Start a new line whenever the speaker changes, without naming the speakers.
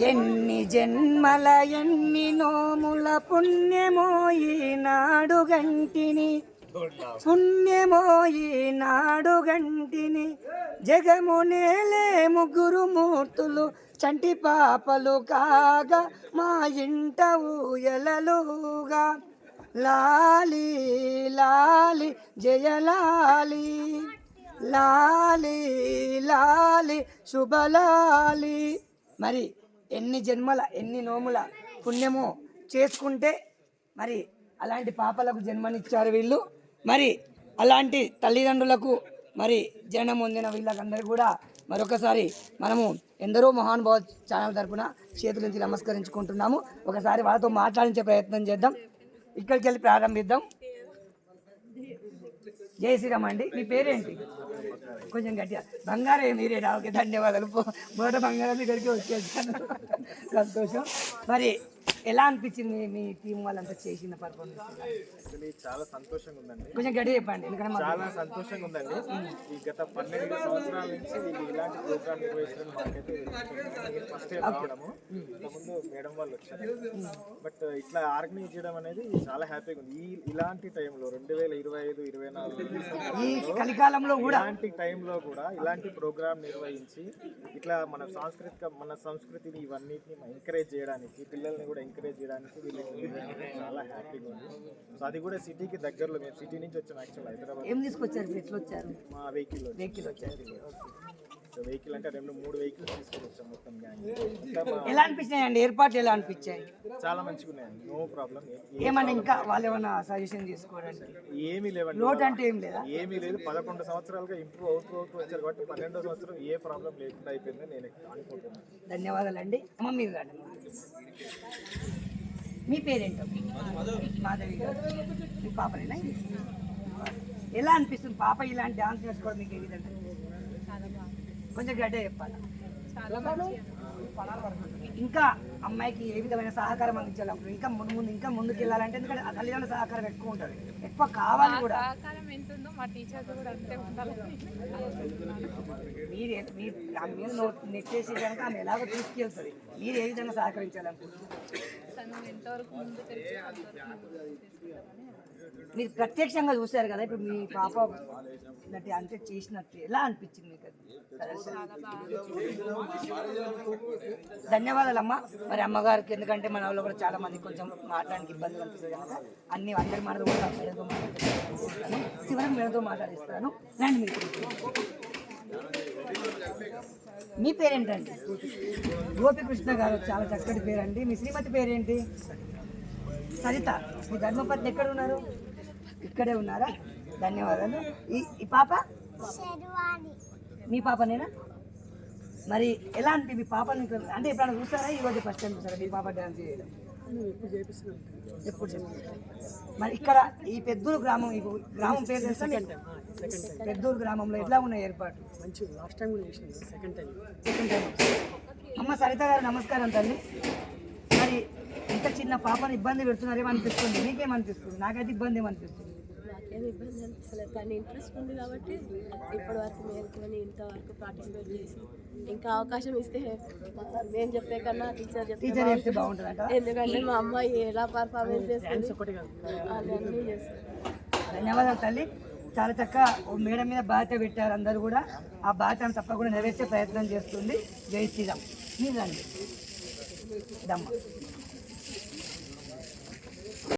ఎన్ని జన్మల ఎన్ని నోముల పుణ్యమో ఈనాడు గంటిని, పుణ్యమో ఈనాడు గంటిని. జగమునేలే ముగ్గురు మూర్తులు చంటి పాపలు కాగా మా ఇంట ఊయలలుగా. లాలి లాలి జయలాలి, లాలి లాలి శుభలాలి. మరి ఎన్ని జన్మల ఎన్ని నోముల పుణ్యమో చేసుకుంటే మరి అలాంటి పాపలకు జన్మనిచ్చారు వీళ్ళు. మరి అలాంటి తల్లిదండ్రులకు మరి జనం పొందిన వీళ్ళకందరూ కూడా మరొకసారి మనము ఎందరో మహానుభావ ఛానల్ తరపున చేతుల నుంచి నమస్కరించుకుంటున్నాము. ఒకసారి వాళ్ళతో మాట్లాడించే ప్రయత్నం చేద్దాం. ఇక్కడికి వెళ్ళి ప్రారంభిద్దాం. జై శ్రీరామ్ అండి. మీ పేరేంటి? కొంచెం గట్టిగా. బంగారే మీరే. ఓకే, ధన్యవాదాలు. మొదట బంగారం ఇక్కడికి వచ్చేసాను, సంతోషం. మరి ఎలా అనిపించింది మీ టీం వాళ్ళంతా చేసిన పర్ఫార్మెన్స్?
చాలా సంతోషంగా ఉందండి.
కొంచెం గట్టిగా చెప్పండి, ఎందుకంటే
చాలా సంతోషంగా ఉందండి. ఈ గత 12 సంవత్సరాల నుంచి ఇలాంటి ప్రోగ్రామ్ నిర్వహించడం మాకైతే ఫస్ట్ టైం రావడము. ఇంతకుముందు మేడం వాళ్ళు వచ్చారు, బట్ ఇట్లా ఆర్గనైజ్ చేయడం అనేది చాలా హ్యాపీగా ఉంది. ఇలాంటి టైంలో 2025-24
ఈ కలికాలంలో కూడా
ఇలాంటి టైంలో కూడా ఇలాంటి ప్రోగ్రామ్ నిర్వహించి ఇట్లా మన సంస్కృతిని ఇవన్నిటిని ఎంకరేజ్ చేయడానికి, పిల్లల్ని కూడా ఎంకరేజ్ చేయడానికి వీళ్ళకి చాలా హ్యాపీగా ఉంది. సో అది కూడా సిటీకి దగ్గరలో. మేము సిటీ నుంచి వచ్చాము యాక్చువల్ హైదరాబాద్.
ఏం తీసుకొచ్చారు? ఎట్లా వచ్చారు?
మా వెహికల్ వచ్చారు. వెహికల్ అంటే 2-3 వెహికల్స్ తీసుకొని వచ్చాం మొత్తం గ్యాంగ్.
ఎలా అనిపించాయి అండి ఏర్పాట్లు? ఎలా అనిపించాయి?
చాలా మంచిగా ఉన్నాయండి, నో ప్రాబ్లం.
ఏమన్నా ఇంకా వాళ్ళు ఏమన్నా సజెషన్ తీసుకోవడానికి?
ఏమీ లేవండి,
లోటు అంటే ఏం లేదా?
ఏమీ లేదు. 11 సంవత్సరాలుగా ఇంప్రూవ్ అవుతూ వచ్చారు కాబట్టి 12వ సంవత్సరం ఏ ప్రాబ్లం లేకుండా అయిపోయిందని నేను అనుకుంటున్నాను.
ధన్యవాదాలండి. అమ్మ మీరు రండి. మీ పేరేంటో? మాధవి గారు. మీ పాపనేనా? ఎలా అనిపిస్తుంది పాప ఇలాంటి డాన్స్ చేసుకోవడం మీకు? ఏ విధంగా? కొంచెం గడ్డ చెప్పాలి. ఇంకా అమ్మాయికి ఏ విధమైన సహకారం అందించాలి? ఇంకా ఇంకా ముందుకు వెళ్ళాలంటే, ఎందుకంటే తల్లిదండ్రుల సహకారం ఎక్కువ ఉంటుంది, ఎక్కువ కావాలి కూడా. మీరు నెట్టేసి కనుక ఆమె ఎలాగో తీసుకెళ్తుంది. మీరు ఏ విధంగా సహకరించాలనుకుంటున్నారు? మీరు ప్రత్యక్షంగా చూశారు కదా, ఇప్పుడు మీ పాప అంటే చేసినట్టు ఎలా అనిపించింది మీకు? ధన్యవాదాలమ్మా. మరి అమ్మగారికి, ఎందుకంటే మన వాళ్ళు కూడా చాలా మంది కొంచెం మాట్లాడడానికి ఇబ్బందులు అనిపిస్తుంది కనుక అందరి మనతో కూడా మేడతో మాట్లాడిస్తాను. చివరికి మేడతో మాట్లాడిస్తాను. రండి. మీ పేరేంటండి? గోపికృష్ణ గారు. చాలా చక్కటి పేరండి. మీ శ్రీమతి పేరేంటి? సరిత. మీ ధర్మపత్ని ఎక్కడ ఉన్నారు? ఇక్కడే ఉన్నారా? ధన్యవాదాలు. ఈ పాప మీ పాపనేనా? మరి ఎలా అంటే మీ పాపని అంటే ఎప్పుడైనా చూస్తారా? ఈరోజు ఫస్ట్ టైం చూసారా మీ పాప డ్యాన్స్ చేయడం? ఎప్పుడు చెప్తారు? మరి ఇక్కడ ఈ పెద్దూరు గ్రామం, ఈ గ్రామం పేరు తెలుసా? పెద్దూరు గ్రామంలో ఎట్లా ఉన్నాయి ఏర్పాట్లు? Second time. అమ్మ సరిత గారు నమస్కారం తల్లి. మరి ఇంత చిన్న పాపను ఇబ్బంది పెడుతున్నారేమో అనిపిస్తుంది, మీకేమనిపిస్తుంది? నాకైతే ఇబ్బంది ఏమనిపిస్తుంది?
నాకేమి ఇబ్బంది అనిపిస్తలేదు, కానీ ఇంట్రెస్ట్ ఉంది కాబట్టి ఇప్పటి వరకు మేల్కొని ఇంతవరకు పార్టిసిపేట్ చేసి ఇంకా అవకాశం ఇస్తే మేము చెప్పే కన్నా టీచర్ చెప్తే
బాగుంటుంది.
ఎందుకంటే మా అమ్మాయి ఎలా పర్ఫార్మెన్స్ చేస్తుంది అన్నీ చేస్తుంది.
ధన్యవాదాలు తల్లి. చాలా చక్కగా మేడం మీద బాధ్యత పెట్టారు అందరూ కూడా. ఆ బాధ్యతను తప్పకుండా నెరవేర్చే ప్రయత్నం చేస్తుంది. జై శ్రీరామ్. మీరు రండి. దమ్మ.